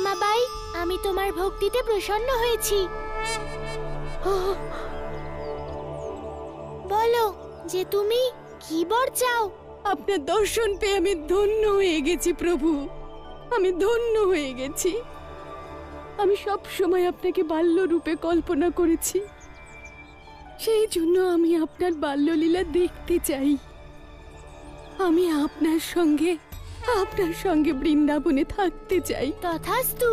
কর্মাবাই, আমি তোমার ভক্তিতে প্রসন্ন হয়েছি। বলো যে তুমি কি বর চাও। আপনার দর্শন পেয়ে আমি ধন্য হয়ে গেছি প্রভু, আমি ধন্য হয়ে গেছি। আমি সব সময় আপনাকে বাল্যরূপে কল্পনা করেছি, সেই জন্য আমি আপনার বাল্যলীলা দেখতে চাই। আমি আপনার সঙ্গে বৃন্দাবনে থাকতে চাই। তথাস্তু,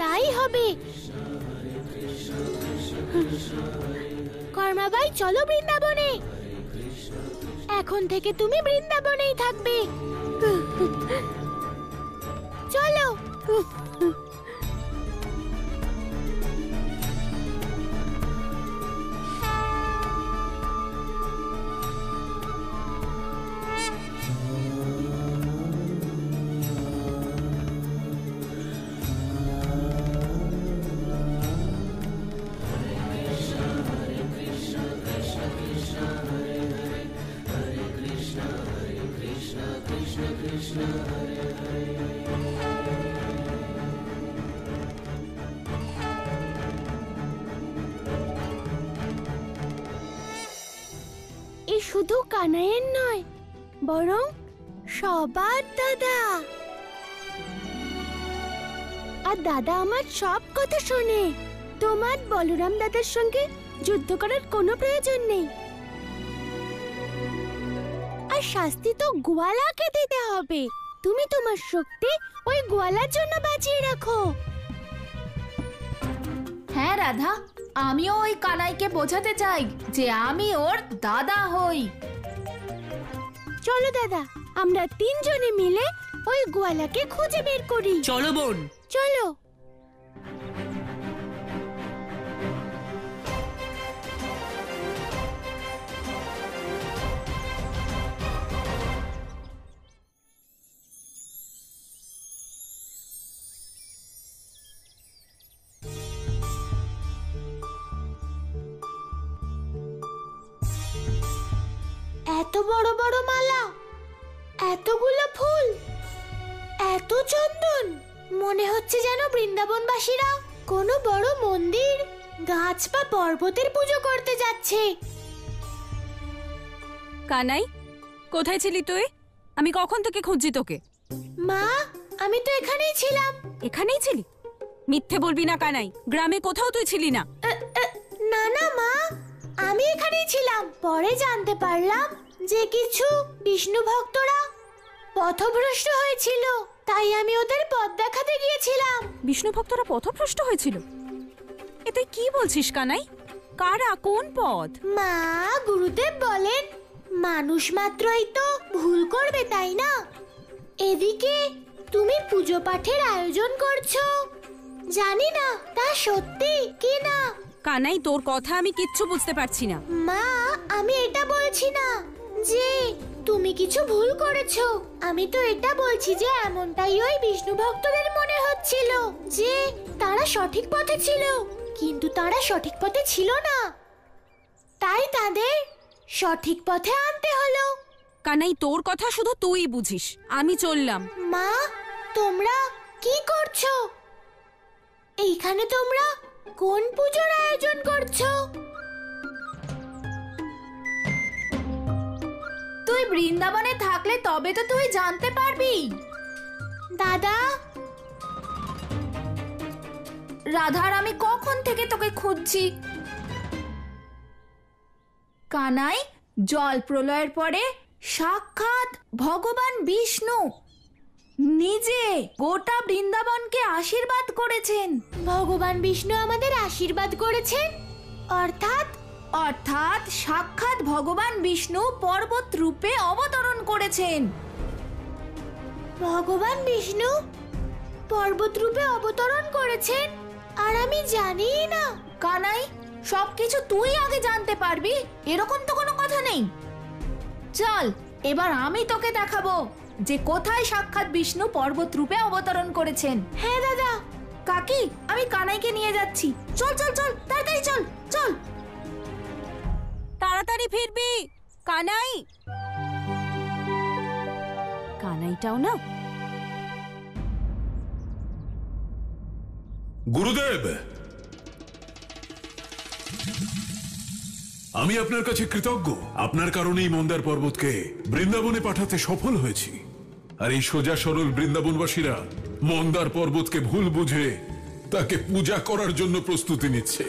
তাই হবে। কর্মাবাই, চলো বৃন্দাবনে। এখন থেকে তুমি বৃন্দাবনেই থাকবে। চলো। এ শুধু কানাইয়ের নয়, বরং সবার দাদা। আর দাদা আমার সব কথা শোনে। তোমার বলরাম দাদার সঙ্গে যুদ্ধ করার কোনো প্রয়োজন নেই। আর শাস্তি তো গোয়ালাকে দিতে হবে। তুমি তোমার শক্তি ওই গোয়ালার জন্য বাঁচিয়ে রাখো। হ্যাঁ রাধা, আমিও ওই কানাইকে বোঝাতে চাই যে আমি ওর দাদা হই। চলো দাদা, আমরা তিনজনে মিলে ওই গোয়ালাকে খুঁজে বের করি। চলো বোন, চলো। এত বড় বড় মালা, এতগুলো ফুল, এত চন্দন, মনে হচ্ছে যেন বৃন্দাবনবাসীরা কোনো বড় মন্দির, গাছ বা পর্বতের পুজো করতে যাচ্ছে। কানাই, কোথায় ছিলি তুই? আমি কখন থেকে খুঁজছি তোকে। মা, আমি তো এখানেই ছিলাম। এখানেই ছিলি? মিথ্যে বলবি না কানাই, গ্রামে কোথাও তুই ছিলি না। না না মা, আমি এখানেই ছিলাম। পরে জানতে পারলাম যে কিছু বিষ্ণু ভক্তরা পথভ্রষ্ট হয়েছিল, তাই আমি ওদের পথ দেখাতে গিয়েছিলাম। বিষ্ণু ভক্তরা পথভ্রষ্ট হয়েছিল? এ তুই কি বলছিস কানাই? কারা, কোন পথ? মা, গুরুদেব বলেন মানুষ মাত্রই তো ভুল করবে, তাই না? এদিকে তুমি পুজো পাঠের আয়োজন করছো, জানি না তা সত্যি কি না। কানাই, তোর কথা আমি কিচ্ছু বুঝতে পারছি না। মা, আমি এটা বলছি না যে তুমি কিছু ভুল করেছো। আমি তো এটা বলছি যে এমনটাই ওই বিষ্ণু ভক্তদের মনে হচ্ছিল যে তারা সঠিক পথে ছিল, কিন্তু তারা সঠিক পথে ছিল না, তাই তাদের সঠিক পথে আনতে হলো। কানাই, তোর কথা শুধু তুই বুঝিস। আমি চললাম। মা, তোমরা কি করছো এইখানে? তোমরা কোন পূজার আয়োজন করছো? তুই বৃন্দাবনে থাকলে তবে তো তুই জানতে পারবি। দাদা, রাধার আমি কখন থেকে তোকে খুঁজছি। কানাই, জল প্রলয়ের পরে সাক্ষাৎ ভগবান বিষ্ণু নিজে গোটা বৃন্দাবনকে আশীর্বাদ করেছেন। ভগবান বিষ্ণু আমাদের আশীর্বাদ করেছেন? অর্থাৎ অর্থাৎ সাক্ষাৎ ভগবান বিষ্ণু পর্বত রূপে অবতরণ করেছেন। ভগবান বিষ্ণু পর্বত রূপে অবতরণ করেছেন আর আমি জানি না। কানাই, সবকিছু তুই আগে জানতে পারবি এরকম তো কোনো কথা নেই। চল, এবার আমি তোকে দেখাবো যে কোথায় সাক্ষাৎ বিষ্ণু পর্বত রূপে অবতরণ করেছেন। হ্যাঁ দাদা। কাকি, আমি কানাইকে নিয়ে যাচ্ছি। চল চল চল, তাড়াতাড়ি চল চল। তাড়াতাড়ি ফিরবি কানাই। কানাইটাও না গুরুদেব, আমি আপনার কাছে কৃতজ্ঞ। আপনার কারণেই মন্দার পর্বতকে বৃন্দাবনে পাঠাতে সফল হয়েছি। আর এই সোজা সরল বৃন্দাবনবাসীরা মন্দার পর্বতকে ভুল বুঝে তাকে পূজা করার জন্য প্রস্তুতি নিচ্ছে।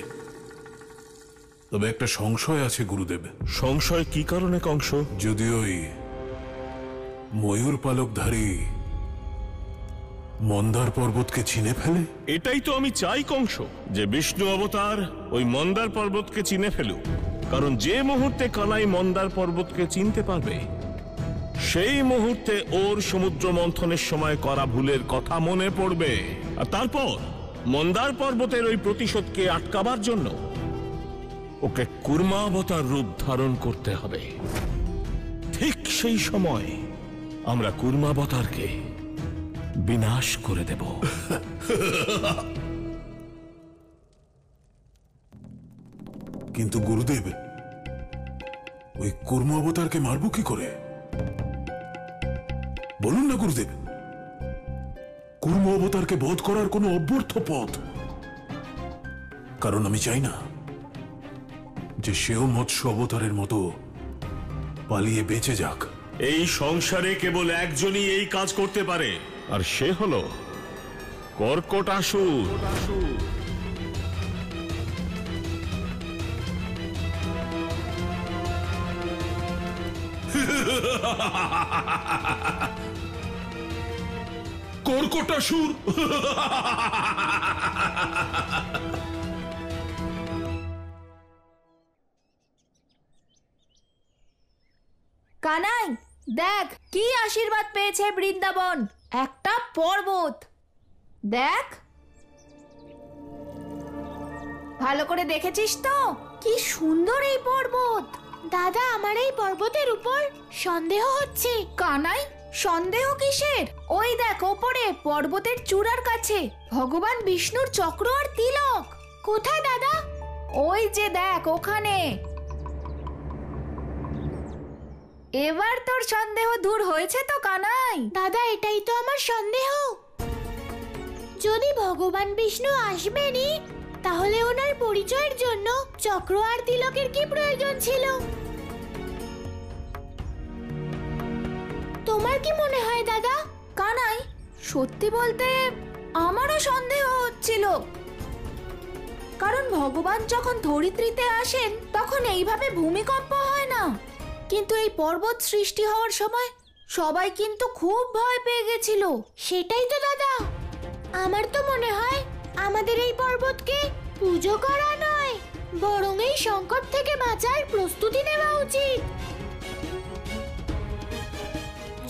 তবে একটা সংশয় আছে গুরুদেব। সংশয় কি কারণে কংস? যদি ওই ময়ূর পালকধারী মন্দার পর্বতকে চিনে ফেলে? এটাই তো আমি চাই কংস, যে বিষ্ণু অবতার ওই মন্দার পর্বতকে চিনে ফেলুক। কারণ যে মুহূর্তে কানাই মন্দার পর্বতকে চিনতে পারবে, সেই মুহূর্তে ওর সমুদ্র মন্থনের সময় করা ভুলের কথা মনে পড়বে। আর তারপর মন্দার পর্বতের ওই প্রতিশোধকে আটকাবার জন্য ওকে কুর্মাবতার রূপ ধারণ করতে হবে। ঠিক সেই সময় আমরা কুর্মাবতারকে বিনাশ করে দেব। কিন্তু গুরুদেব, ওই কুর্ম অবতারকে মারব কি করে? বলুন না গুরুদেব। কুর্ম অবতারকে বধ করার কোনো অব্যর্থ পথ। কারণ আমি চাই না যে সেও মৎস্য অবতারের মতো পালিয়ে বেঁচে যাক। এই সংসারে কেবল একজনই এই কাজ করতে পারে, আর সে হলো কর্কটাসুর। কর্কটাসুর! কানাই, দেখ কি আশীর্বাদ পেয়েছে বৃন্দাবন। একটা পর্বত দেখ, ভালো করে দেখেছিস তো কি সুন্দর এই পর্বত। দাদা, আমার এই পর্বতের উপর সন্দেহ হচ্ছে। কানাই, সন্দেহ কিসের? ওই দেখ ওপরে পর্বতের চূড়ার কাছে ভগবান বিষ্ণুর চক্র আর তিলক। কোথায় দাদা? ওই যে দেখ ওখানে। এবার তোর সন্দেহ দূর হয়েছে তো কানাই? দাদা, এটাই তো আমার সন্দেহ। যদি ভগবান বিষ্ণু আসবেনই, তাহলে ওনার পরিচয়ের জন্য চক্র আর তিলকের কি প্রয়োজন ছিল? তোমার কি মনে হয় দাদা? কানাই, সত্যি বলতে আমারও সন্দেহ হচ্ছিল। কারণ ভগবান যখন ধরিত্রীতে আসেন তখন এইভাবে ভূমিকম্প হয় না। কিন্তু এই পর্বত সৃষ্টি হওয়ার সময় সবাই কিন্তু খুব ভয় পেয়ে গেছিল। সেটাই তো দাদা, আমার তো মনে হয় আমাদের এই পর্বতকে পুজো করা নয়, বরং এই সংকট থেকে বাঁচার প্রস্তুতি নেওয়া উচিত।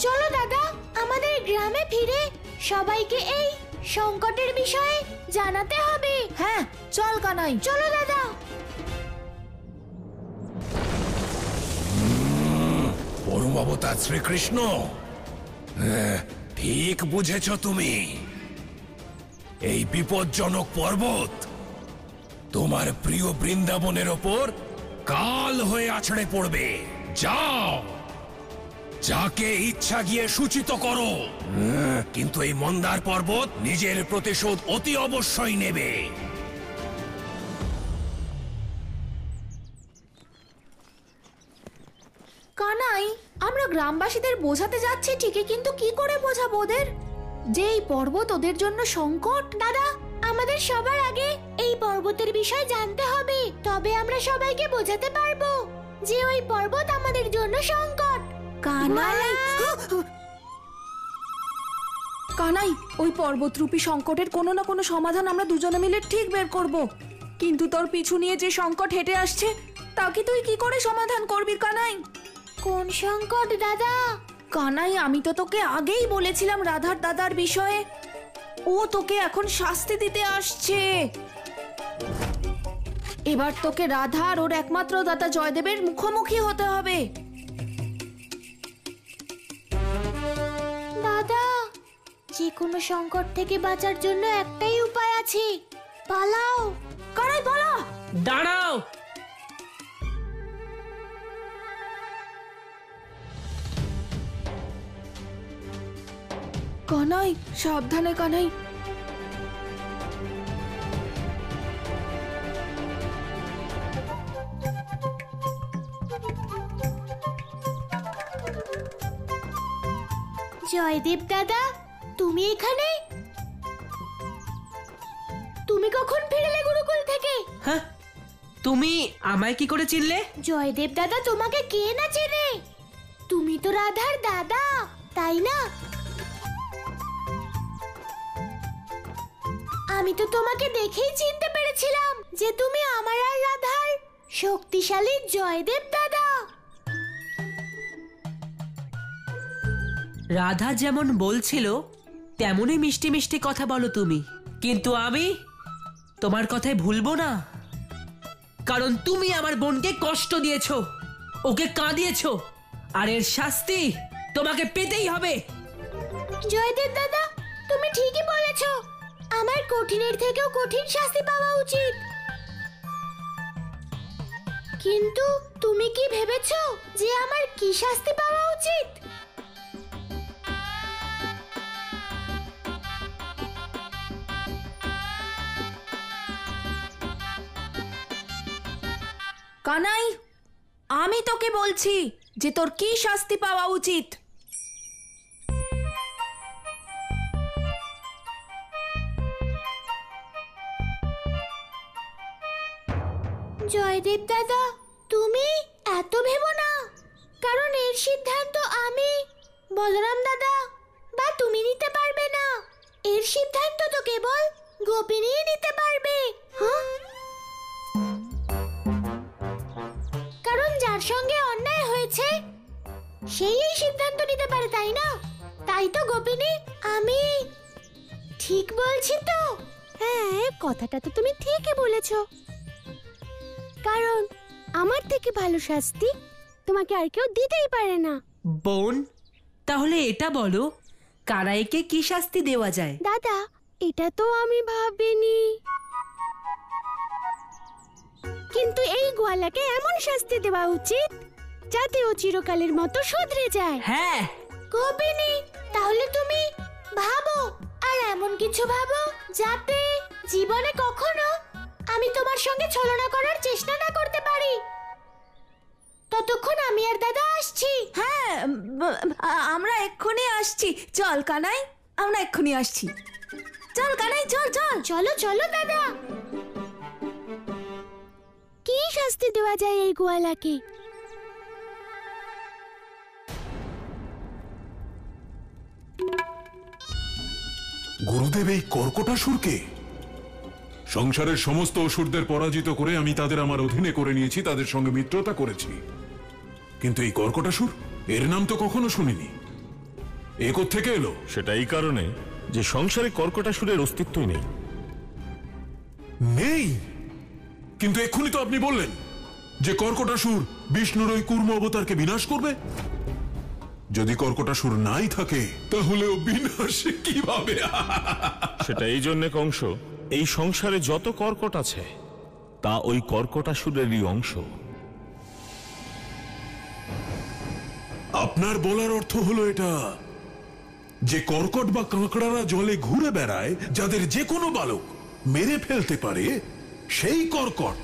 চলো দাদা, আমাদের গ্রামে ফিরে সবাইকে এই সংকটের বিষয়ে জানাতে হবে। হ্যাঁ চল কানাই। চলো দাদা। পরম অবতার শ্রীকৃষ্ণ, ঠিক বুঝেছ তুমি। এই বিপজ্জনক পর্বত তোমার প্রিয় বৃন্দাবনের ওপর কাল হয়ে আছড়ে পড়বে। যাও, যাকে ইচ্ছা গিয়ে সূচিত করো। কিন্তু এই মন্দার পর্বত নিজের প্রতিশোধ অতি অবশ্যই নেবে। কানাই, আমরা গ্রামবাসীদের বোঝাতে যাচ্ছি ঠিকই, কিন্তু কি করে বোঝাবো ওদের যে এই পর্বত ওদের জন্য সংকট? দাদা, আমাদের সবার আগে এই পর্বতের বিষয় জানতে হবে, তবে আমরা সবাইকে বোঝাতে পারবো যে ওই পর্বত আমাদের জন্য সংকট। কানাই, কানাই, ওই পর্বতরূপী সংকটের কোনো না কোনো সমাধান আমরা দুজনে মিলে ঠিক বের করব। কিন্তু তোর পিছু নিয়ে যে সংকট হেঁটে আসছে তাকে তুই কি করে সমাধান করবি কানাই? কোন সংকট দাদা? কানাই, আমি তো তোকে আগেই বলেছিলাম রাধার দাদার বিষয়ে। ও তোকে এখন শাস্তি দিতে আসছে। এবার তোকে রাধা আর ওর একমাত্র দাদা জয়দেবের মুখোমুখি হতে হবে। দাদা, যে কোনো সংকট থেকে বাঁচার জন্য একটাই উপায় আছে, পালাও। কানাই পালা। দাঁড়াও! কানাই, সাবধানে কানাই। জয়দেব দাদা, তুমি এখানে? তুমি কখন ফিরলে গুরুকুল থেকে? হ্যাঁ, তুমি আমায় কি করে চিনলে? জয়দেব দাদা, তোমাকে কে না চেনে? তুমি তো রাধার দাদা, তাই না? আমি তো তোমাকে দেখেই চিনতে পেরেছিলাম যে তুমি আমার আর রাধার শক্তিশালী জয়দেব দাদা। রাধা যেমন বলছিল তেমনই মিষ্টি মিষ্টি কথা বলো তুমি, কিন্তু আমি তোমার কথায় ভুলবো না, কারণ তুমি আমার বোনকে কষ্ট দিয়েছো, ওকে কাঁদিয়েছো, আর এর শাস্তি তোমাকে পেতেই হবে। জয়দেব দাদা, তুমি ঠিকই বলেছ, আমার কঠিনের থেকেও কঠিন শাস্তি পাওয়া উচিত। কিন্তু তুমি কি ভেবেছো যে আমার কি শাস্তি পাওয়া উচিত? কানাই, আমি তোকে বলছি যে তোর কি শাস্তি পাওয়া উচিত। জয়দেব দাদা, তুমি এত ভেবো না, কারণ এর সিদ্ধান্ত আমি, বলরাম দাদা বা তুমি নিতে পারবে না। এর সিদ্ধান্ত তো কেবল গোপিনী নিতে পারবে। কারণ যার সঙ্গে অন্যায় হয়েছে সেই এই সিদ্ধান্ত নিতে পারে, তাই না? তাই তো গোপিনী, আমি ঠিক বলছি তো? হ্যাঁ, কথাটা তো তুমি ঠিকই বলেছো, কারণ আমার থেকে ভালো শাস্তি তোমাকে আর কেউ দিতেই পারে না। বোন, তাহলে এটা বলো, কানাইকে কি শাস্তি দেওয়া যায়? দাদা, এটা তো আমি ভাবিনি, কিন্তু এই গোয়ালাকে এমন শাস্তি দেওয়া উচিত যাতে ও চিরকালের মতো শুধরে যায়। হ্যাঁ গোপিনী, তাহলে তুমি ভাবো, আর এমন কিছু ভাবো যাতে জীবনে কখনো আমি তোমার সঙ্গে ছলনা করার চেষ্টা না করতে পারি। ততক্ষণ আমি আর দাদা আসছি। হ্যাঁ, আমরা এক্ষুনি আসছি। চল কানাই, আমরা এক্ষুনি আসছি। চল কানাই, চল চল। চলো চলো দাদা। কি শাস্তি দেওয়া যায় এই গোয়ালাকে? গুরুদেব, এই কর্কটাসুরকে? সংসারের সমস্ত অসুরদের পরাজিত করে আমি তাদের আমার অধীনে করে নিয়েছি, তাদের সঙ্গে মিত্রতা করেছি, কিন্তু এই কর্কটাসুর, এর নাম তো কখনো শুনিনি। এ কোত্থেকে এলো? সেটা এই কারণে যে সংসারে কর্কটাসুরের অস্তিত্বই নেই। নেই? কিন্তু এক্ষুনি তো আপনি বললেন যে কর্কটাসুর বিষ্ণুর ওই কুর্ম অবতারকে বিনাশ করবে। যদি কর্কটাসুর নাই থাকে তাহলে ও বিনাশ কিভাবে? সেটা এই জন্যে কংস, এই সংসারে যত কর্কট আছে তা ওই কর্কটাসুরেরই অংশ। আপনার বলার অর্থ হলো এটা যে কর্কট বা কাঁকড়ারা জলে ঘুরে বেড়ায়, যাদের যে কোনো বালক মেরে ফেলতে পারে, সেই কর্কট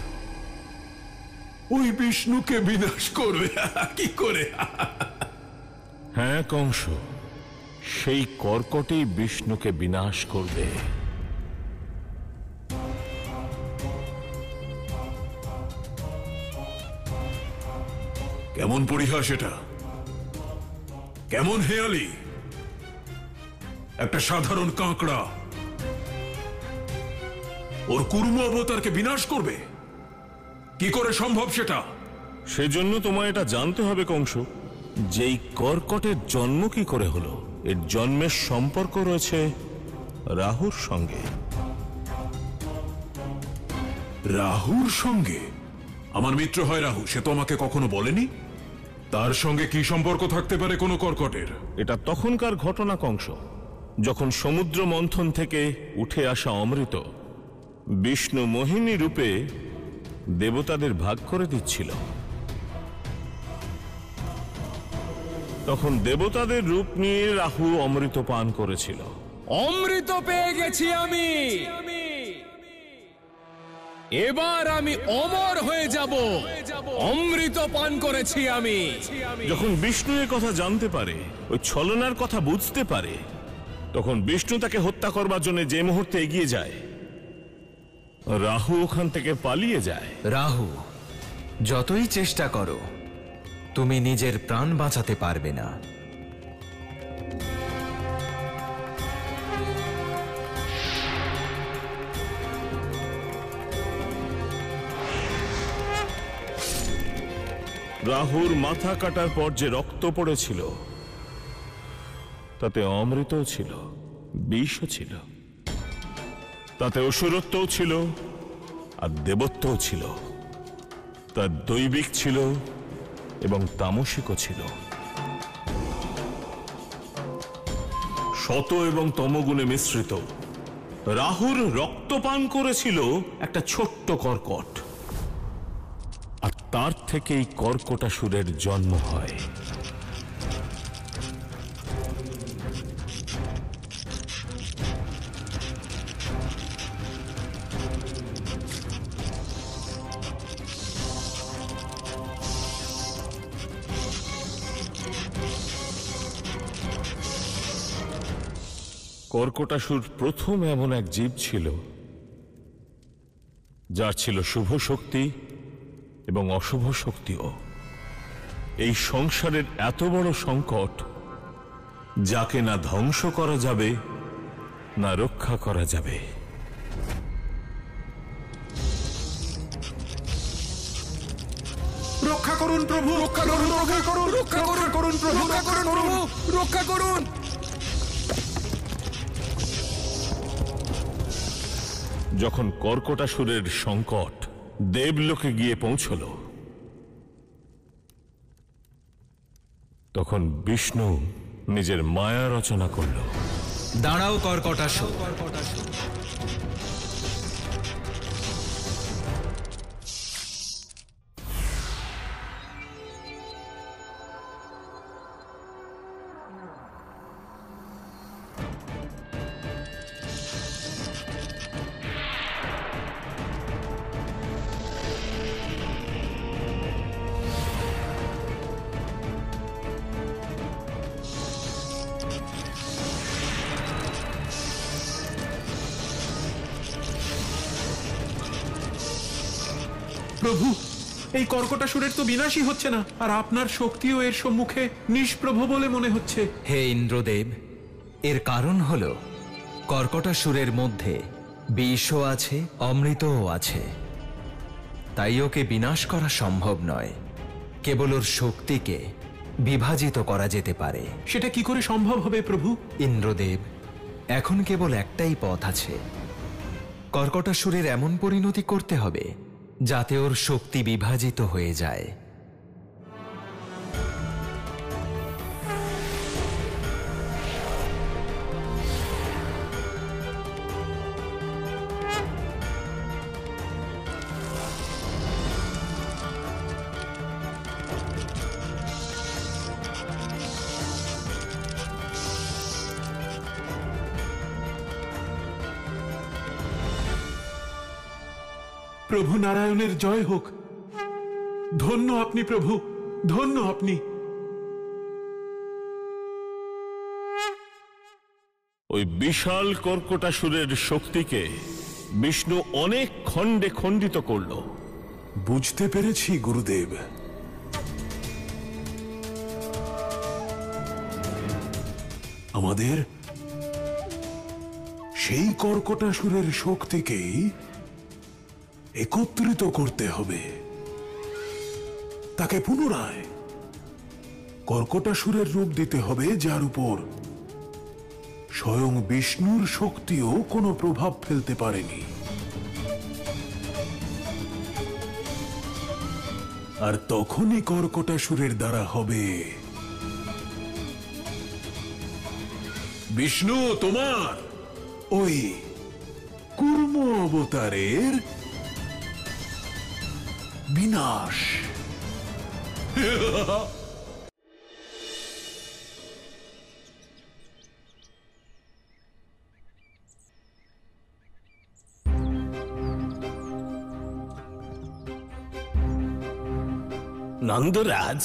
ওই বিষ্ণুকে বিনাশ করবে কি করে? হ্যাঁ কংস, সেই কর্কটই বিষ্ণুকে বিনাশ করবে। কেমন পরিহাস এটা, কেমন হেয়ালি! একটা সাধারণ কাঁকড়া ওর কুর্ম অবতারকে বিনাশ করবে? কি করে সম্ভব সেটা? সেজন্য তোমায় এটা জানতে হবে কংস, যে এই কর্কটের জন্ম কি করে হলো। এর জন্মের সম্পর্ক রয়েছে রাহুর সঙ্গে। রাহুর সঙ্গে? আমার মিত্র হয় রাহু, সে তো আমাকে কখনো বলেনি। তার সঙ্গে কি সম্পর্ক থাকতে পারে কোনো কর্কটের? এটা তখনকার ঘটনা কংস, যখন সমুদ্র মন্থন থেকে উঠে আসা অমৃত বিষ্ণু মোহিনী রূপে দেবতাদের ভাগ করে দিচ্ছিল। তখন দেবতাদের রূপ নিয়ে রাহু অমৃত পান করেছিল। অমৃত পেয়ে গেছি আমি। এবার আমি অমর হয়ে যাব। অমৃত পান করেছি আমি। যখন বিষ্ণু এর কথা জানতে পারে, ওই ছলনার কথা বুঝতে পারে, তখন বিষ্ণু তাকে হত্যা করবার জন্য যে মুহূর্তে এগিয়ে যায়, রাহু ওখান থেকে পালিয়ে যায়। রাহু, যতই চেষ্টা করো তুমি নিজের প্রাণ বাঁচাতে পারবে না। রাহুর মাথা কাটার পর যে রক্ত পড়েছিল তাতে অমৃতও ছিল, বিষও ছিল, তাতে অসুরত্বও ছিল আর দেবত্বও ছিল, তার দৈবিক ছিল এবং তামসিকও ছিল। শত এবং তমগুণে মিশ্রিত রাহুর রক্তপান করেছিল একটা ছোট্ট কর্কট, আর তার থেকেই কর্কটাসুরের জন্ম হয়। কর্কটাসুর প্রথম এমন এক জীব ছিল যার ছিল শুভ শক্তি এবং অশুভ শক্তিও। এই সংসারের এত বড় সংকট, যাকে না ধ্বংস করা যাবে না রক্ষা করা যাবে। রক্ষা করুন প্রভু, রক্ষা করুন, রক্ষা করুন, রক্ষা করুন প্রভু, রক্ষা করুন প্রভু, রক্ষা করুন। যখন কর্কটাসুরের সংকট দেবলোকে গিয়ে পৌঁছল, তখন বিষ্ণু নিজের মায়া রচনা করল। দাঁড়াও কর্কটাসুর, প্রভু, এই কর্কটাসুরের তো বিনাশই হচ্ছে না, আর আপনার শক্তিও এর সম্মুখে নিষ্প্রভ বলে মনে হচ্ছে। হে ইন্দ্রদেব, এর কারণ হল কর্কটাসুরের মধ্যে বিষও আছে, অমৃতও আছে। তাই ওকে বিনাশ করা সম্ভব নয়, কেবল ওর শক্তিকে বিভাজিত করা যেতে পারে। সেটা কি করে সম্ভব হবে প্রভু? ইন্দ্রদেব, এখন কেবল একটাই পথ আছে। কর্কটাসুরের এমন পরিণতি করতে হবে যাতে ওর শক্তি বিভাজিত হয়ে যায়। প্রভু নারায়ণের জয় হোক। ধন্য আপনি প্রভু, ধন্য আপনি। ওই বিশাল কর্কটাসুরের শক্তিকে বিষ্ণু অনেক খণ্ডে খণ্ডিত করল। বুঝতে পেরেছি গুরুদেব। আমাদের সেই কর্কটাসুরের শক্তিকেই একত্রিত করতে হবে, তাকে পুনরায় কর্কটাসুরের রূপ দিতে হবে, যার উপর স্বয়ং বিষ্ণুর শক্তিও কোনো প্রভাব ফেলতে পারেনি। আর তখনই কর্কটাসুরের দ্বারা হবে বিষ্ণু তোমার ওই কুর্ম অবতারের বিনাশ। নন্দরাজ,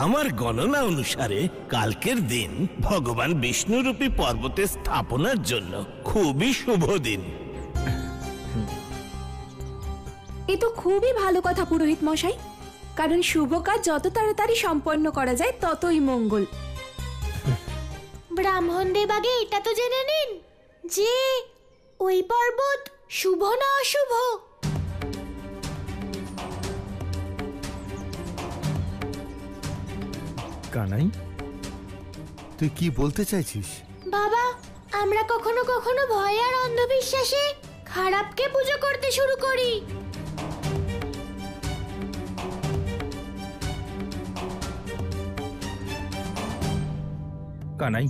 আমার গণনা অনুসারে কালকের দিন ভগবান বিষ্ণুরূপী পর্বতে স্থাপনার জন্য খুবই শুভ দিন। এ তো খুবই ভালো কথা পুরোহিত মশাই, কারণ শুভ কাজ যত তাড়াতাড়ি সম্পন্ন করা যায় ততই মঙ্গল। ব্রাহ্মণদেব আগে এটা তো জেনে নিন যে ওই পর্বত শুভ না অশুভ। কানাই, তুই কি বলতে চাইছিস? বাবা, আমরা কখনো কখনো ভয় আর অন্ধবিশ্বাসে খারাপকে পুজো করতে শুরু করি। কানাই,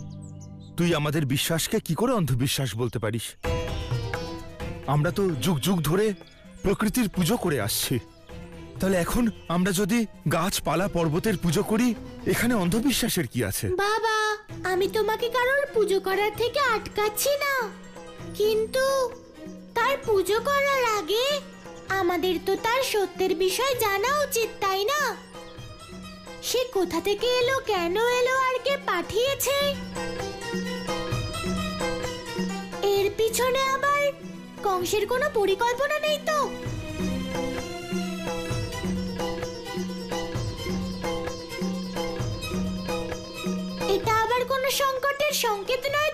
তুই আমাদের বিশ্বাসকে কি করে অন্ধবিশ্বাস বলতে পারিস? আমরা তো যুগ যুগ ধরে প্রকৃতির পুজো করে আসছি, তাহলে এখন আমরা যদি গাছপালা পর্বতের পুজো করি, এখানে অন্ধবিশ্বাসের কি আছে? বাবা, আমি তোমাকে কারোর পুজো করার থেকে আটকাচ্ছি না, কিন্তু তার পুজো করার আগে আমাদের তো তার সত্যের বিষয় জানা উচিত, তাই না? সে কোথা থেকে এলো, কেন এলো, আর কে পাঠিয়েছে? এর পিছনে আবার কংসের কোনো পরিকল্পনা নেই তো? এটা আবার কোনো সংকটের সংকেত নয়